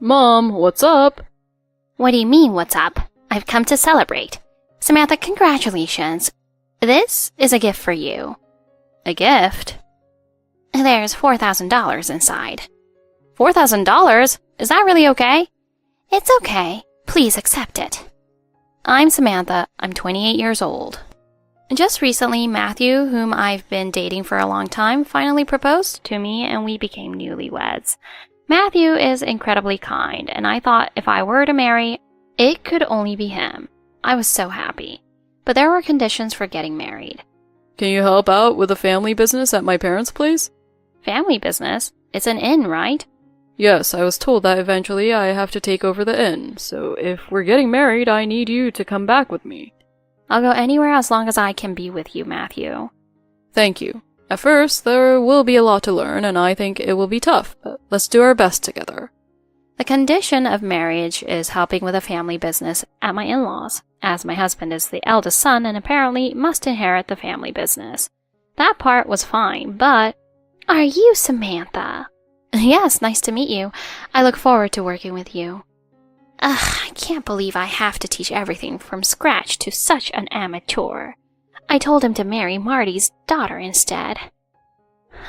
Mom, what's up? What do you mean, what's up? I've come to celebrate. Samantha, congratulations. This is a gift for you. A gift? There's $4,000 inside. $4,000? Is that really okay? It's okay. Please accept it. I'm Samantha. I'm 28 years old. Just recently, Matthew, whom I've been dating for a long time, finally proposed to me and we became newlyweds. Matthew is incredibly kind, and I thought if I were to marry, it could only be him. I was so happy. But there were conditions for getting married. Can you help out with the family business at my parents' place? Family business? It's an inn, right? Yes, I was told that eventually I have to take over the inn, so if we're getting married, I need you to come back with me. I'll go anywhere as long as I can be with you, Matthew. Thank you. At first, there will be a lot to learn, and I think it will be tough, but let's do our best together. The condition of marriage is helping with a family business at my in-laws, as my husband is the eldest son and apparently must inherit the family business. That part was fine, but... Are you Samantha? Yes, nice to meet you. I look forward to working with you. Ugh, I can't believe I have to teach everything from scratch to such an amateur. I told him to marry Marty's daughter instead.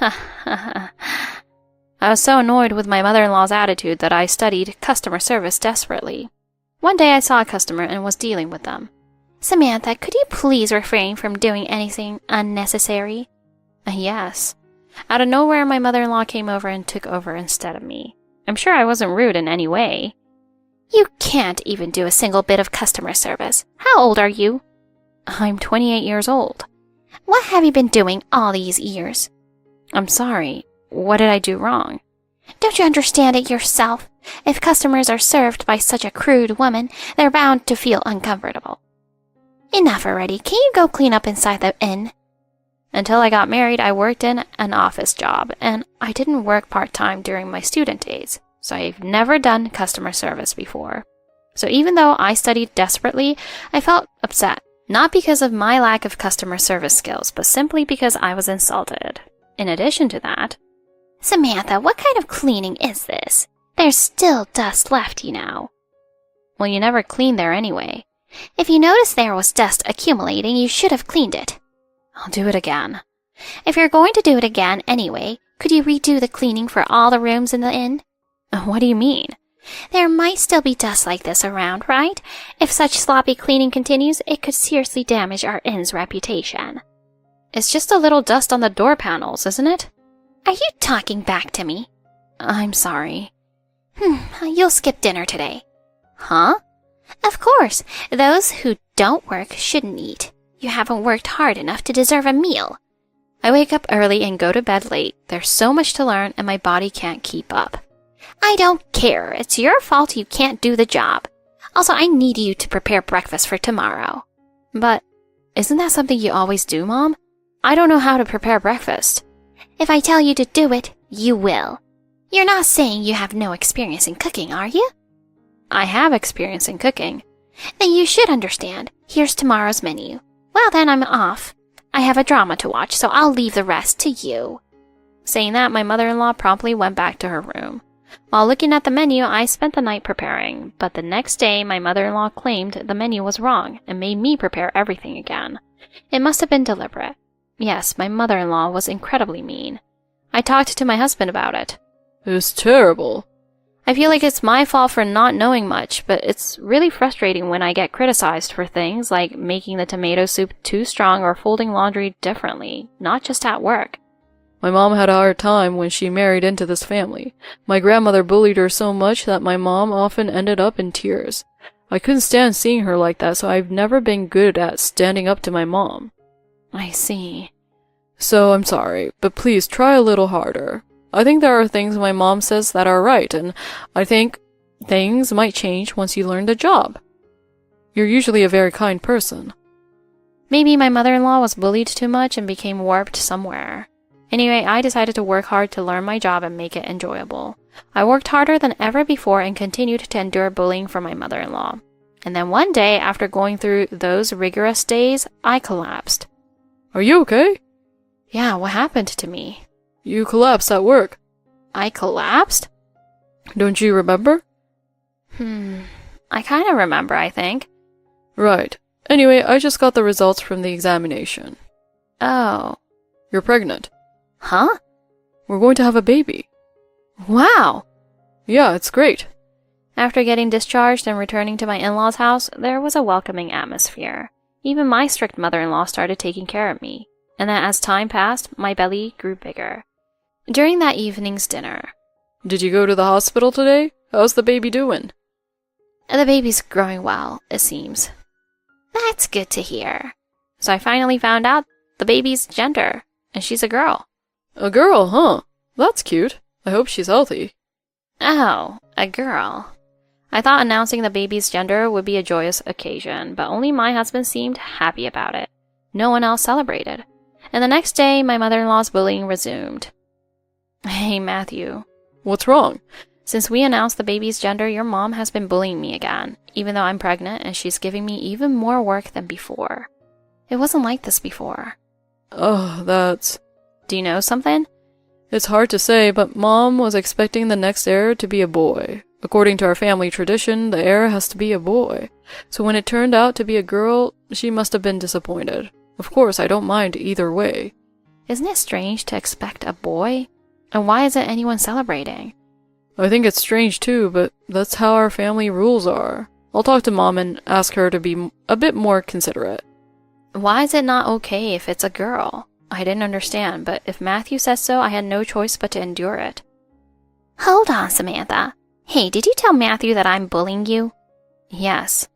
I was so annoyed with my mother-in-law's attitude that I studied customer service desperately. One day I saw a customer and was dealing with them. Samantha, could you please refrain from doing anything unnecessary? Yes. Out of nowhere, my mother-in-law came over and took over instead of me. I'm sure I wasn't rude in any way. You can't even do a single bit of customer service. How old are you? I'm 28 years old. What have you been doing all these years? I'm sorry. What did I do wrong? Don't you understand it yourself? If customers are served by such a crude woman, they're bound to feel uncomfortable. Enough already. Can you go clean up inside the inn? Until I got married, I worked in an office job, and I didn't work part-time during my student days, so I've never done customer service before. So even though I studied desperately, I felt upset. Not because of my lack of customer service skills, but simply because I was insulted. In addition to that... Samantha, what kind of cleaning is this? There's still dust left, you know. Well, you never clean there anyway. If you noticed there was dust accumulating, you should have cleaned it. I'll do it again. If you're going to do it again anyway, could you redo the cleaning for all the rooms in the inn? What do you mean? There might still be dust like this around, right? If such sloppy cleaning continues, it could seriously damage our inn's reputation. It's just a little dust on the door panels, isn't it? Are you talking back to me? I'm sorry. You'll skip dinner today. Huh? Of course. Those who don't work shouldn't eat. You haven't worked hard enough to deserve a meal. I wake up early and go to bed late. There's so much to learn and my body can't keep up. I don't care. It's your fault you can't do the job. Also, I need you to prepare breakfast for tomorrow. But isn't that something you always do, Mom? I don't know how to prepare breakfast. If I tell you to do it, you will. You're not saying you have no experience in cooking, are you? I have experience in cooking. Then you should understand. Here's tomorrow's menu. Well, then I'm off. I have a drama to watch, so I'll leave the rest to you. Saying that, my mother-in-law promptly went back to her room. While looking at the menu, I spent the night preparing, but the next day my mother-in-law claimed the menu was wrong and made me prepare everything again. It must have been deliberate. Yes, my mother-in-law was incredibly mean. I talked to my husband about it. It's terrible. I feel like it's my fault for not knowing much, but it's really frustrating when I get criticized for things like making the tomato soup too strong or folding laundry differently, not just at work. My mom had a hard time when she married into this family. My grandmother bullied her so much that my mom often ended up in tears. I couldn't stand seeing her like that, so I've never been good at standing up to my mom. I see. So I'm sorry, but please try a little harder. I think there are things my mom says that are right, and I think things might change once you learn the job. You're usually a very kind person. Maybe my mother-in-law was bullied too much and became warped somewhere. Anyway, I decided to work hard to learn my job and make it enjoyable. I worked harder than ever before and continued to endure bullying from my mother-in-law. And then one day, after going through those rigorous days, I collapsed. Are you okay? Yeah, what happened to me? You collapsed at work. I collapsed? Don't you remember? I kind of remember, I think. Right. Anyway, I just got the results from the examination. Oh. You're pregnant. Huh? We're going to have a baby. Wow! Yeah, it's great. After getting discharged and returning to my in-laws' house, there was a welcoming atmosphere. Even my strict mother-in-law started taking care of me, and then as time passed, my belly grew bigger. During that evening's dinner... Did you go to the hospital today? How's the baby doing? The baby's growing well, it seems. That's good to hear. So I finally found out the baby's gender, and she's a girl. A girl, huh? That's cute. I hope she's healthy. Oh, a girl. I thought announcing the baby's gender would be a joyous occasion, but only my husband seemed happy about it. No one else celebrated. And the next day, my mother-in-law's bullying resumed. Hey, Matthew. What's wrong? Since we announced the baby's gender, your mom has been bullying me again, even though I'm pregnant, and she's giving me even more work than before. It wasn't like this before. Oh, that's... Do you know something? It's hard to say, but Mom was expecting the next heir to be a boy. According to our family tradition, the heir has to be a boy. So when it turned out to be a girl, she must have been disappointed. Of course, I don't mind either way. Isn't it strange to expect a boy? And why isn't anyone celebrating? I think it's strange too, but that's how our family rules are. I'll talk to Mom and ask her to be a bit more considerate. Why is it not okay if it's a girl? I didn't understand, but if Matthew says so, I had no choice but to endure it. Hold on, Samantha. Hey, did you tell Matthew that I'm bullying you? Yes.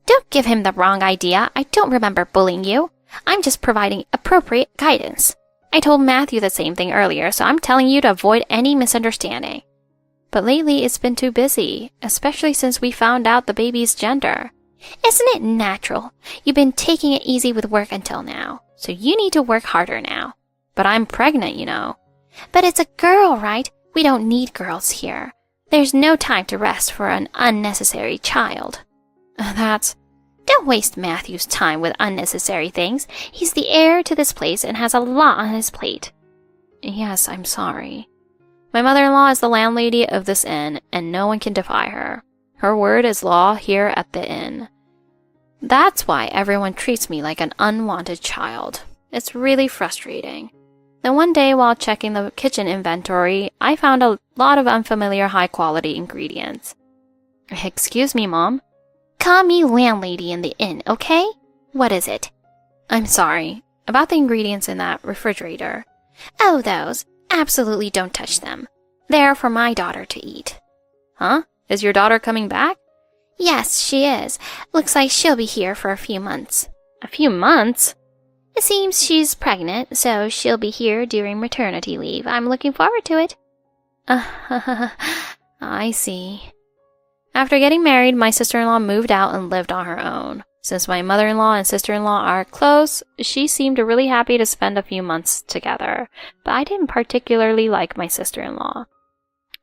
Don't give him the wrong idea. I don't remember bullying you. I'm just providing appropriate guidance. I told Matthew the same thing earlier, so I'm telling you to avoid any misunderstanding. But lately it's been too busy, especially since we found out the baby's gender. Isn't it natural? You've been taking it easy with work until now, so you need to work harder now. But I'm pregnant, you know. But it's a girl, right? We don't need girls here. There's no time to rest for an unnecessary child. Don't waste Matthew's time with unnecessary things. He's the heir to this place and has a lot on his plate. Yes, I'm sorry. My mother-in-law is the landlady of this inn, and no one can defy her. Her word is law here at the inn. That's why everyone treats me like an unwanted child. It's really frustrating. Then one day while checking the kitchen inventory, I found a lot of unfamiliar high-quality ingredients. Excuse me, Mom. Call me landlady in the inn, okay? What is it? I'm sorry. About the ingredients in that refrigerator. Oh, those. Absolutely don't touch them. They're for my daughter to eat. Huh? Is your daughter coming back? Yes, she is. Looks like she'll be here for a few months. A few months? It seems she's pregnant, so she'll be here during maternity leave. I'm looking forward to it. I see. After getting married, my sister-in-law moved out and lived on her own. Since my mother-in-law and sister-in-law are close, she seemed really happy to spend a few months together, but I didn't particularly like my sister-in-law.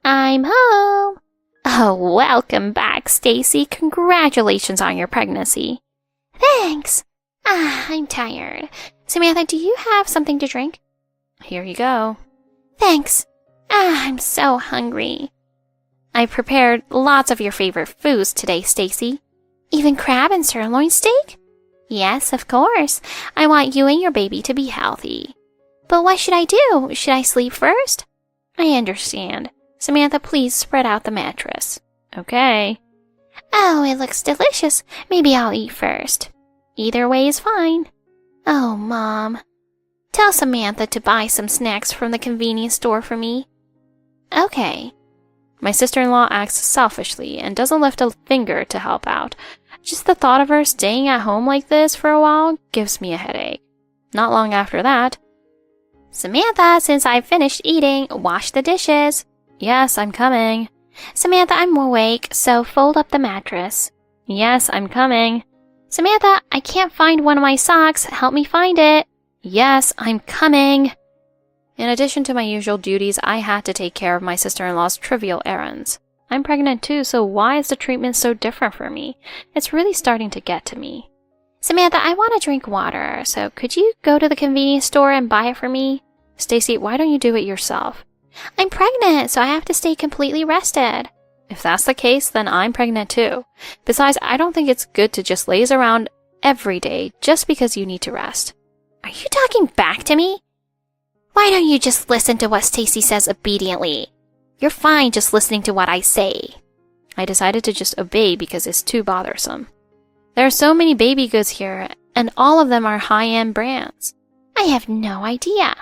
I'm home. Oh, welcome back, Stacy. Congratulations on your pregnancy. Thanks. I'm tired. Samantha, do you have something to drink? Here you go. Thanks. I'm so hungry. I prepared lots of your favorite foods today, Stacy. Even crab and sirloin steak? Yes, of course. I want you and your baby to be healthy. But what should I do? Should I sleep first? I understand. Samantha, please spread out the mattress. Okay. Oh, it looks delicious. Maybe I'll eat first. Either way is fine. Oh, Mom. Tell Samantha to buy some snacks from the convenience store for me. Okay. My sister-in-law acts selfishly and doesn't lift a finger to help out. Just the thought of her staying at home like this for a while gives me a headache. Not long after that, Samantha, since I've finished eating, wash the dishes. Yes, I'm coming. Samantha, I'm awake, so fold up the mattress. Yes, I'm coming. Samantha, I can't find one of my socks. Help me find it. Yes, I'm coming. In addition to my usual duties, I had to take care of my sister-in-law's trivial errands. I'm pregnant too, so why is the treatment so different for me? It's really starting to get to me. Samantha, I want to drink water, so could you go to the convenience store and buy it for me? Stacy, why don't you do it yourself? I'm pregnant, so I have to stay completely rested. If that's the case, then I'm pregnant too. Besides, I don't think it's good to just laze around every day just because you need to rest. Are you talking back to me? Why don't you just listen to what Stacy says obediently? You're fine just listening to what I say. I decided to just obey because it's too bothersome. There are so many baby goods here, and all of them are high-end brands. I have no idea.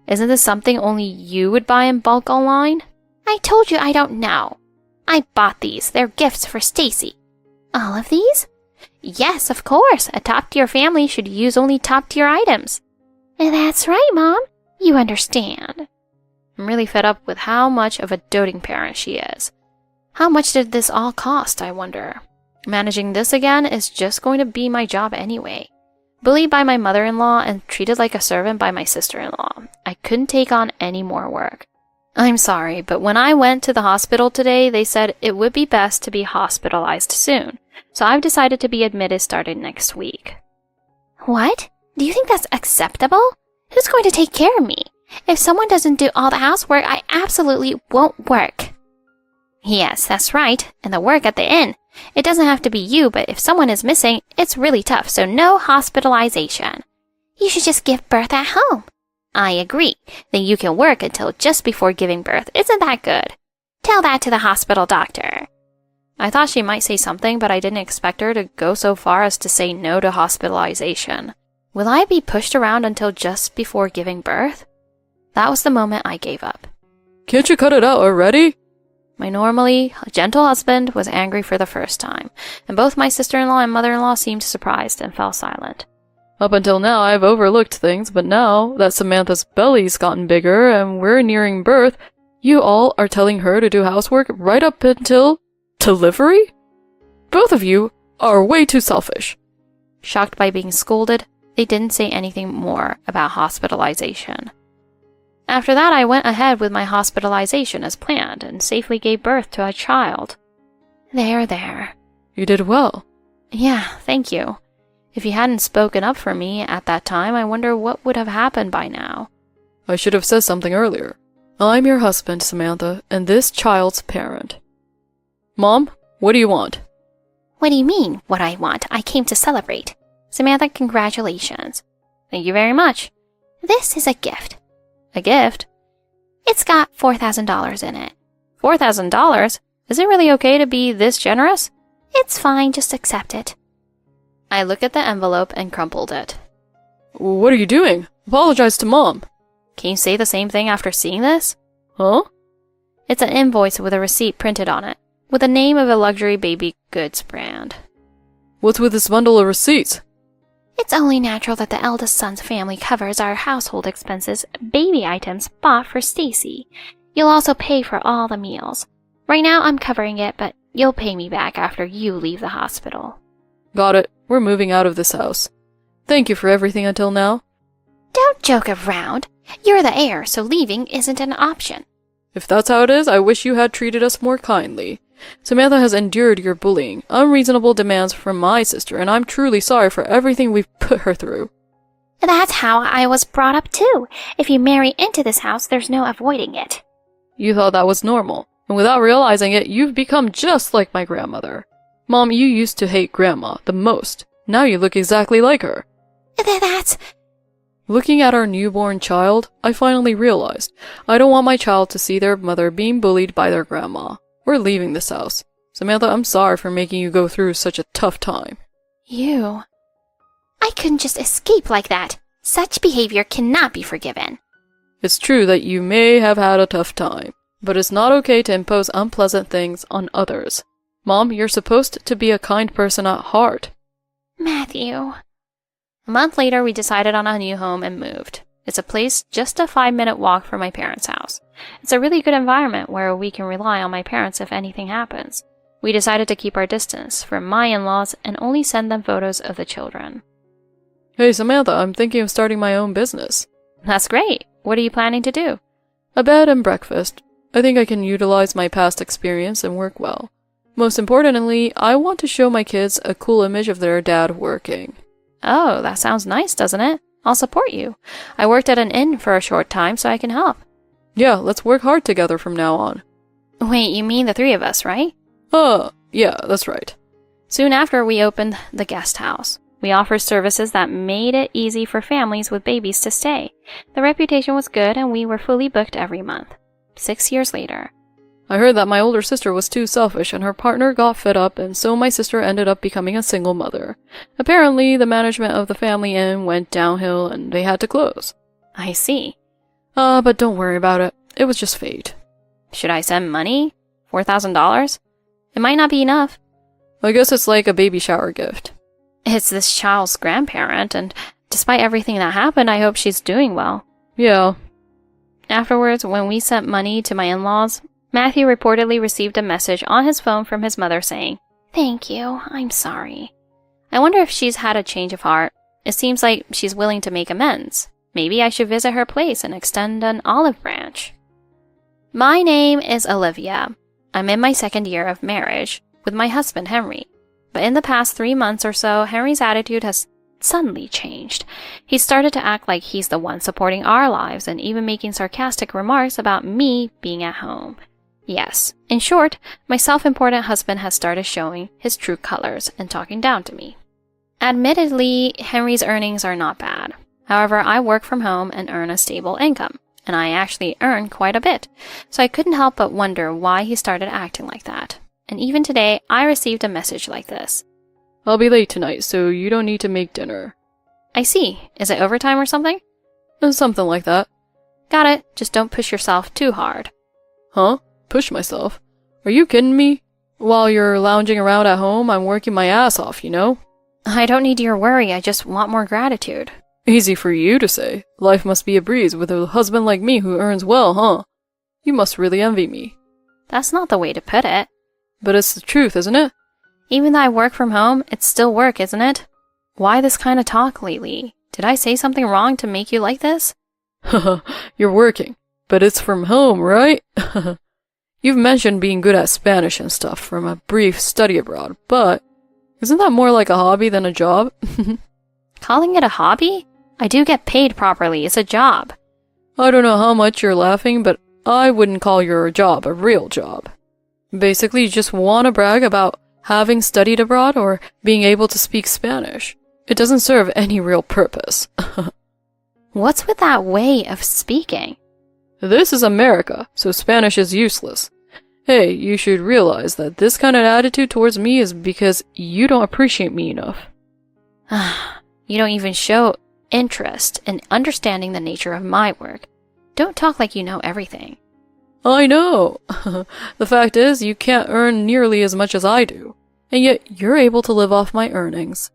Isn't this something only you would buy in bulk online? I told you I don't know. I bought these. They're gifts for Stacy. All of these? Yes, of course. A top-tier family should use only top-tier items. That's right, Mom. You understand. I'm really fed up with how much of a doting parent she is. How much did this all cost, I wonder? Managing this again is just going to be my job anyway. Bullied by my mother-in-law and treated like a servant by my sister-in-law. I couldn't take on any more work. I'm sorry, but when I went to the hospital today, they said it would be best to be hospitalized soon. So I've decided to be admitted starting next week. What? Do you think that's acceptable? Who's going to take care of me? If someone doesn't do all the housework, I absolutely won't work. Yes, that's right. And the work at the inn. It doesn't have to be you, but if someone is missing, it's really tough, so no hospitalization. You should just give birth at home. I agree. Then you can work until just before giving birth. Isn't that good? Tell that to the hospital doctor. I thought she might say something, but I didn't expect her to go so far as to say no to hospitalization. Will I be pushed around until just before giving birth? That was the moment I gave up. Can't you cut it out already? My normally gentle husband was angry for the first time, and both my sister-in-law and mother-in-law seemed surprised and fell silent. Up until now, I've overlooked things, but now that Samantha's belly's gotten bigger and we're nearing birth, you all are telling her to do housework right up until delivery? Both of you are way too selfish. Shocked by being scolded, they didn't say anything more about hospitalization. After that, I went ahead with my hospitalization as planned and safely gave birth to a child. There. You did well. Yeah, thank you. If you hadn't spoken up for me at that time, I wonder what would have happened by now. I should have said something earlier. I'm your husband, Samantha, and this child's parent. Mom, what do you want? What do you mean, what I want? I came to celebrate. Samantha, congratulations. Thank you very much. This is a gift. A gift? It's got $4,000 in it. $4,000? Is it really okay to be this generous? It's fine, just accept it. I looked at the envelope and crumpled it. What are you doing? Apologize to Mom. Can you say the same thing after seeing this? Huh? It's an invoice with a receipt printed on it, with the name of a luxury baby goods brand. What's with this bundle of receipts? It's only natural that the eldest son's family covers our household expenses, baby items bought for Stacy. You'll also pay for all the meals. Right now I'm covering it, but you'll pay me back after you leave the hospital. Got it. We're moving out of this house. Thank you for everything until now. Don't joke around. You're the heir, so leaving isn't an option. If that's how it is, I wish you had treated us more kindly. Samantha has endured your bullying, unreasonable demands from my sister, and I'm truly sorry for everything we've put her through. That's how I was brought up too. If you marry into this house, there's no avoiding it. You thought that was normal, and without realizing it, you've become just like my grandmother. Mom, you used to hate Grandma the most. Now you look exactly like her. That's... Looking at our newborn child, I finally realized I don't want my child to see their mother being bullied by their grandma. We're leaving this house. Samantha, I'm sorry for making you go through such a tough time. You... I couldn't just escape like that. Such behavior cannot be forgiven. It's true that you may have had a tough time, but it's not okay to impose unpleasant things on others. Mom, you're supposed to be a kind person at heart. Matthew... A month later, we decided on a new home and moved. It's a place just a 5-minute walk from my parents' house. It's a really good environment where we can rely on my parents if anything happens. We decided to keep our distance from my in-laws and only send them photos of the children. Hey Samantha, I'm thinking of starting my own business. That's great. What are you planning to do? A bed and breakfast. I think I can utilize my past experience and work well. Most importantly, I want to show my kids a cool image of their dad working. Oh, that sounds nice, doesn't it? I'll support you. I worked at an inn for a short time, so I can help. Yeah, let's work hard together from now on. Wait, you mean the three of us, right? Yeah, that's right. Soon after, we opened the guest house. We offered services that made it easy for families with babies to stay. The reputation was good and we were fully booked every month. 6 years later. I heard that my older sister was too selfish and her partner got fed up, and so my sister ended up becoming a single mother. Apparently, the management of the family inn went downhill and they had to close. I see. But don't worry about it. It was just fate. Should I send money? $4,000? It might not be enough. I guess it's like a baby shower gift. It's this child's grandparent, and despite everything that happened, I hope she's doing well. Yeah. Afterwards, when we sent money to my in-laws, Matthew reportedly received a message on his phone from his mother saying, "Thank you, I'm sorry." I wonder if she's had a change of heart. It seems like she's willing to make amends. Maybe I should visit her place and extend an olive branch. My name is Olivia. I'm in my 2nd year of marriage with my husband, Henry. But in the past 3 months or so, Henry's attitude has suddenly changed. He started to act like he's the one supporting our lives and even making sarcastic remarks about me being at home. Yes, in short, my self-important husband has started showing his true colors and talking down to me. Admittedly, Henry's earnings are not bad. However, I work from home and earn a stable income, and I actually earn quite a bit, so I couldn't help but wonder why he started acting like that. And even today, I received a message like this. I'll be late tonight, so you don't need to make dinner. I see. Is it overtime or something? Something like that. Got it. Just don't push yourself too hard. Huh? Push myself? Are you kidding me? While you're lounging around at home, I'm working my ass off, you know? I don't need your worry. I just want more gratitude. Easy for you to say. Life must be a breeze with a husband like me who earns well, huh? You must really envy me. That's not the way to put it. But it's the truth, isn't it? Even though I work from home, it's still work, isn't it? Why this kind of talk lately? Did I say something wrong to make you like this? Haha, you're working. But it's from home, right? You've mentioned being good at Spanish and stuff from a brief study abroad, but isn't that more like a hobby than a job? Calling it a hobby? I do get paid properly. It's a job. I don't know how much you're laughing, but I wouldn't call your job a real job. Basically, you just want to brag about having studied abroad or being able to speak Spanish. It doesn't serve any real purpose. What's with that way of speaking? This is America, so Spanish is useless. Hey, you should realize that this kind of attitude towards me is because you don't appreciate me enough. You don't even show interest in understanding the nature of my work. Don't talk like you know everything. I know. The fact is, you can't earn nearly as much as I do, and yet you're able to live off my earnings.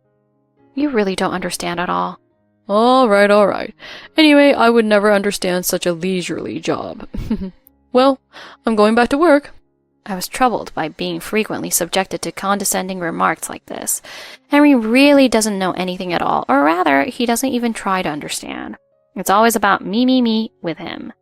You really don't understand at all. All right. Anyway, I would never understand such a leisurely job. Well, I'm going back to work. I was troubled by being frequently subjected to condescending remarks like this. Henry really doesn't know anything at all, or rather, he doesn't even try to understand. It's always about me with him.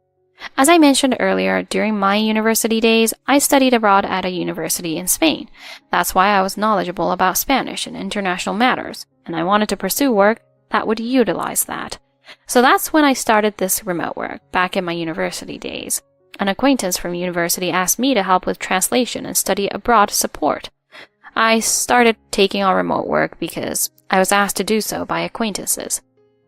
As I mentioned earlier, during my university days, I studied abroad at a university in Spain. That's why I was knowledgeable about Spanish and international matters, and I wanted to pursue work that would utilize that. So that's when I started this remote work, back in my university days. An acquaintance from university asked me to help with translation and study abroad support. I started taking on remote work because I was asked to do so by acquaintances.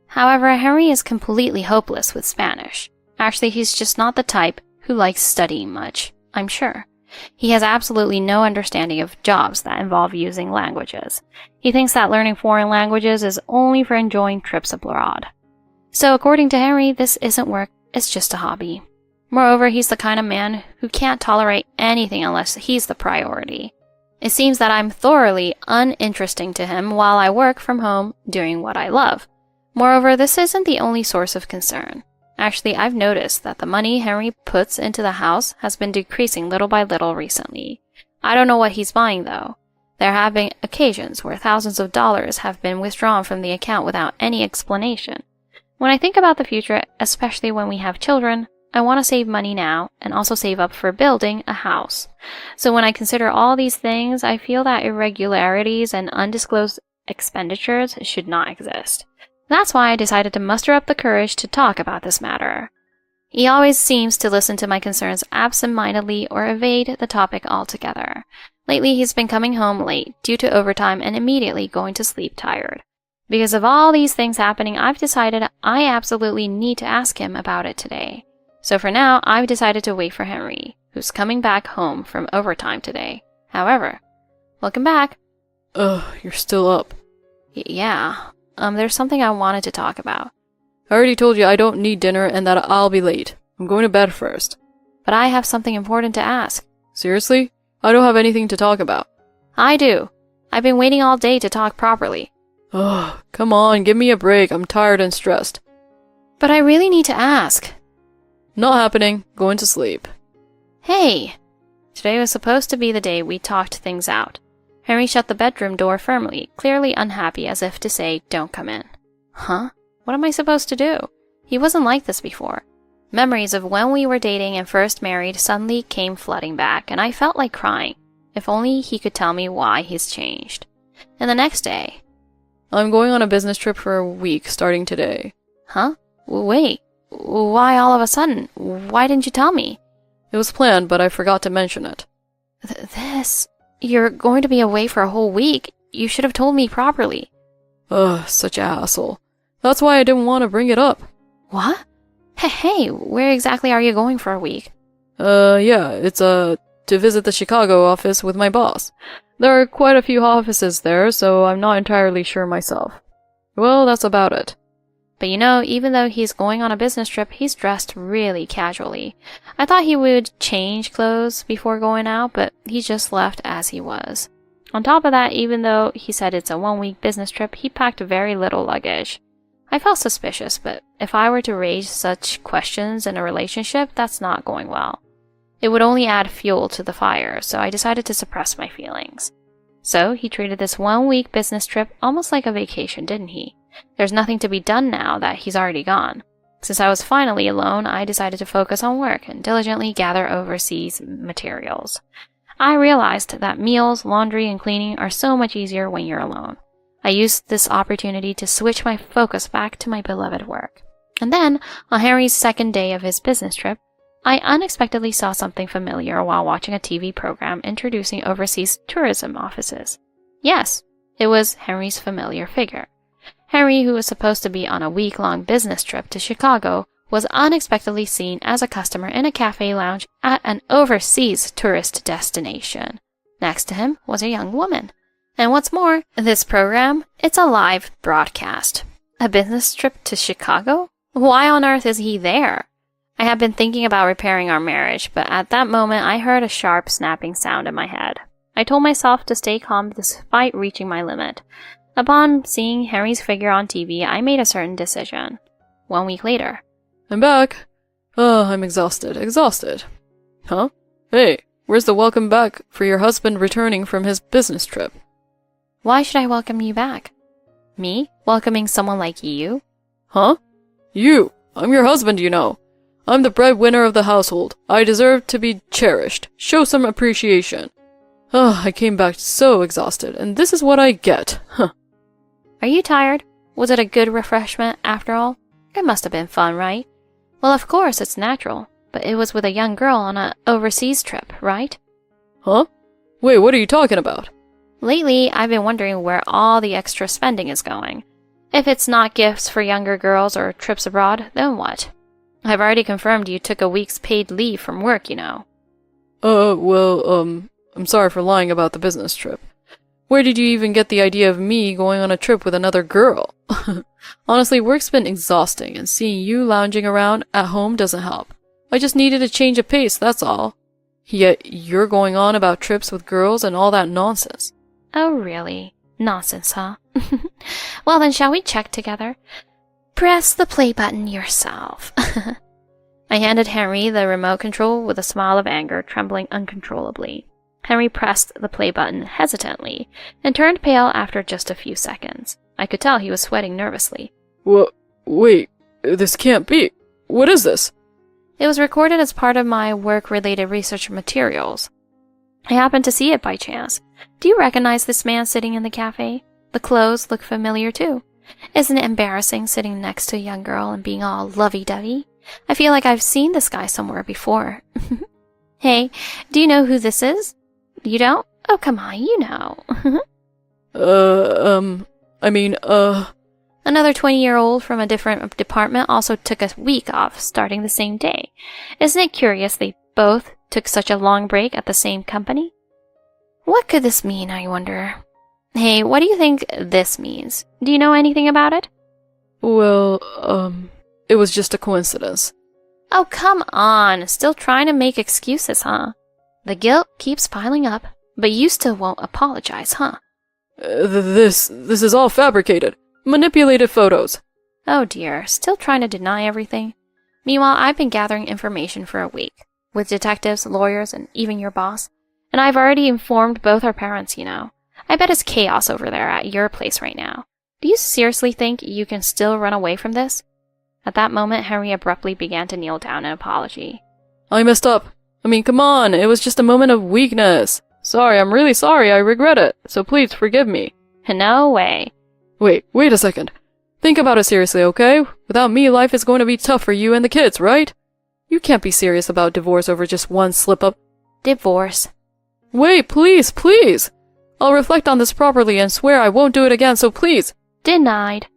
However, Henry is completely hopeless with Spanish. Actually, he's just not the type who likes studying much, I'm sure. He has absolutely no understanding of jobs that involve using languages. He thinks that learning foreign languages is only for enjoying trips abroad. So according to Henry, this isn't work, it's just a hobby. Moreover, he's the kind of man who can't tolerate anything unless he's the priority. It seems that I'm thoroughly uninteresting to him while I work from home doing what I love. Moreover, this isn't the only source of concern. Actually, I've noticed that the money Henry puts into the house has been decreasing little by little recently. I don't know what he's buying, though. There have been occasions where thousands of dollars have been withdrawn from the account without any explanation. When I think about the future, especially when we have children, I want to save money now and also save up for building a house. So when I consider all these things, I feel that irregularities and undisclosed expenditures should not exist. That's why I decided to muster up the courage to talk about this matter. He always seems to listen to my concerns absent-mindedly or evade the topic altogether. Lately, he's been coming home late due to overtime and immediately going to sleep tired. Because of all these things happening, I've decided I absolutely need to ask him about it today. So for now, I've decided to wait for Henry, who's coming back home from overtime today. However, welcome back. Ugh, you're still up. Yeah, there's something I wanted to talk about. I already told you I don't need dinner and that I'll be late. I'm going to bed first. But I have something important to ask. Seriously? I don't have anything to talk about. I do. I've been waiting all day to talk properly. Ugh, come on, give me a break. I'm tired and stressed. But I really need to ask. Not happening. Going to sleep. Hey! Today was supposed to be the day we talked things out. Henry shut the bedroom door firmly, clearly unhappy as if to say, don't come in. Huh? What am I supposed to do? He wasn't like this before. Memories of when we were dating and first married suddenly came flooding back, and I felt like crying. If only he could tell me why he's changed. And the next day... I'm going on a business trip for a week, starting today. Huh? Wait. Why all of a sudden? Why didn't you tell me? It was planned, but I forgot to mention it. This... You're going to be away for a whole week. You should have told me properly. Ugh, such an asshole. That's why I didn't want to bring it up. What? Hey, where exactly are you going for a week? Yeah, it's, to visit the Chicago office with my boss. There are quite a few offices there, so I'm not entirely sure myself. Well, that's about it. But you know, even though he's going on a business trip, he's dressed really casually. I thought he would change clothes before going out, but he just left as he was. On top of that, even though he said it's a 1-week business trip, he packed very little luggage. I felt suspicious, but if I were to raise such questions in a relationship, that's not going well. It would only add fuel to the fire, so I decided to suppress my feelings. So he treated this 1-week business trip almost like a vacation, didn't he? There's nothing to be done now that he's already gone. Since I was finally alone, I decided to focus on work and diligently gather overseas materials. I realized that meals, laundry, and cleaning are so much easier when you're alone. I used this opportunity to switch my focus back to my beloved work. And then, on Henry's second day of his business trip, I unexpectedly saw something familiar while watching a TV program introducing overseas tourism offices. Yes, it was Henry's familiar figure. Henry, who was supposed to be on a week-long business trip to Chicago, was unexpectedly seen as a customer in a cafe lounge at an overseas tourist destination. Next to him was a young woman. And what's more, this program, it's a live broadcast. A business trip to Chicago? Why on earth is he there? I had been thinking about repairing our marriage, but at that moment I heard a sharp snapping sound in my head. I told myself to stay calm despite reaching my limit. Upon seeing Henry's figure on TV, I made a certain decision. 1 week later. I'm back. I'm exhausted. Huh? Hey, where's the welcome back for your husband returning from his business trip? Why should I welcome you back? Me? Welcoming someone like you? Huh? You! I'm your husband, you know. I'm the breadwinner of the household. I deserve to be cherished. Show some appreciation. I came back so exhausted, and this is what I get. Huh. Are you tired? Was it a good refreshment after all? It must have been fun, right? Well, of course, it's natural. But it was with a young girl on an overseas trip, right? Huh? Wait, what are you talking about? Lately, I've been wondering where all the extra spending is going. If it's not gifts for younger girls or trips abroad, then what? I've already confirmed you took a week's paid leave from work, you know. I'm sorry for lying about the business trip. Where did you even get the idea of me going on a trip with another girl? Honestly, work's been exhausting, and seeing you lounging around at home doesn't help. I just needed a change of pace, that's all. Yet you're going on about trips with girls and all that nonsense. Oh, really? Nonsense, huh? Well, then shall we check together? Press the play button yourself. I handed Henry the remote control with a smile of anger, trembling uncontrollably. Henry pressed the play button hesitantly and turned pale after just a few seconds. I could tell he was sweating nervously. Wait, this can't be. What is this? It was recorded as part of my work-related research materials. I happened to see it by chance. Do you recognize this man sitting in the cafe? The clothes look familiar too. Isn't it embarrassing sitting next to a young girl and being all lovey-dovey? I feel like I've seen this guy somewhere before. Hey, do you know who this is? You don't? Oh, come on, you know. Another 20-year-old from a different department also took a week off, starting the same day. Isn't it curious they both took such a long break at the same company? What could this mean, I wonder? Hey, what do you think this means? Do you know anything about it? Well, it was just a coincidence. Oh, come on. Still trying to make excuses, huh? The guilt keeps piling up, but you still won't apologize, huh? This is all fabricated. Manipulated photos. Oh dear, still trying to deny everything? Meanwhile, I've been gathering information for a week, with detectives, lawyers, and even your boss. And I've already informed both our parents, you know. I bet it's chaos over there at your place right now. Do you seriously think you can still run away from this? At that moment, Henry abruptly began to kneel down in apology. I messed up. Come on, it was just a moment of weakness. Sorry, I'm really sorry, I regret it. So please forgive me. No way. Wait a second. Think about it seriously, okay? Without me, life is going to be tough for you and the kids, right? You can't be serious about divorce over just one slip-up. Divorce. Wait, please. I'll reflect on this properly and swear I won't do it again, so please. Denied.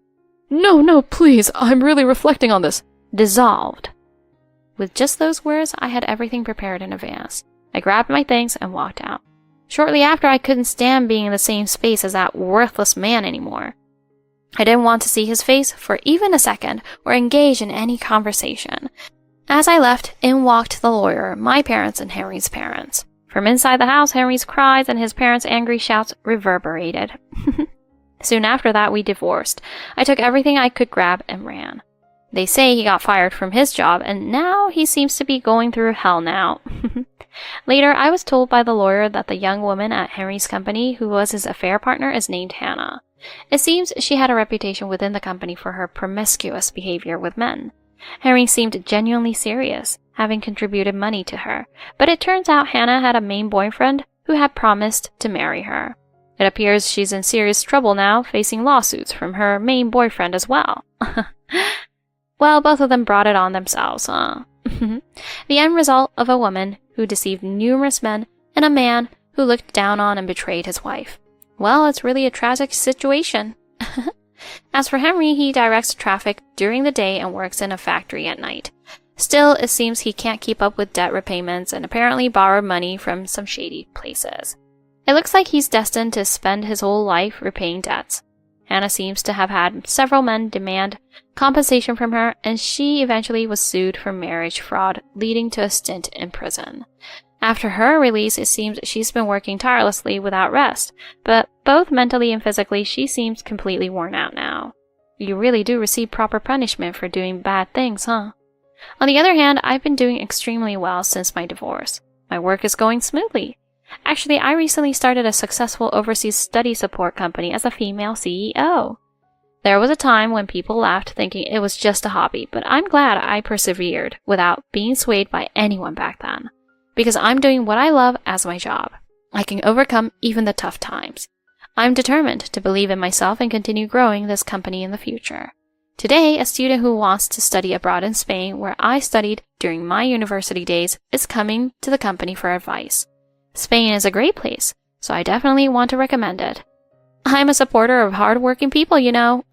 No, please. I'm really reflecting on this. Dissolved. With just those words, I had everything prepared in advance. I grabbed my things and walked out. Shortly after, I couldn't stand being in the same space as that worthless man anymore. I didn't want to see his face for even a second or engage in any conversation. As I left, in walked the lawyer, my parents, and Henry's parents. From inside the house, Henry's cries and his parents' angry shouts reverberated. Soon after that, we divorced. I took everything I could grab and ran. They say he got fired from his job, and now he seems to be going through hell now. Later, I was told by the lawyer that the young woman at Henry's company who was his affair partner is named Hannah. It seems she had a reputation within the company for her promiscuous behavior with men. Henry seemed genuinely serious, having contributed money to her, but it turns out Hannah had a main boyfriend who had promised to marry her. It appears she's in serious trouble now, facing lawsuits from her main boyfriend as well. Well, both of them brought it on themselves, huh? The end result of a woman who deceived numerous men and a man who looked down on and betrayed his wife. Well, it's really a tragic situation. As for Henry, he directs traffic during the day and works in a factory at night. Still, it seems he can't keep up with debt repayments and apparently borrowed money from some shady places. It looks like he's destined to spend his whole life repaying debts. Hannah seems to have had several men demand compensation from her, and she eventually was sued for marriage fraud, leading to a stint in prison. After her release, it seems she's been working tirelessly without rest, but both mentally and physically, she seems completely worn out now. You really do receive proper punishment for doing bad things, huh? On the other hand, I've been doing extremely well since my divorce. My work is going smoothly. Actually, I recently started a successful overseas study support company as a female CEO. There was a time when people laughed thinking it was just a hobby, but I'm glad I persevered without being swayed by anyone back then. Because I'm doing what I love as my job. I can overcome even the tough times. I'm determined to believe in myself and continue growing this company in the future. Today, a student who wants to study abroad in Spain, where I studied during my university days, is coming to the company for advice. Spain is a great place, so I definitely want to recommend it. I'm a supporter of hard-working people, you know.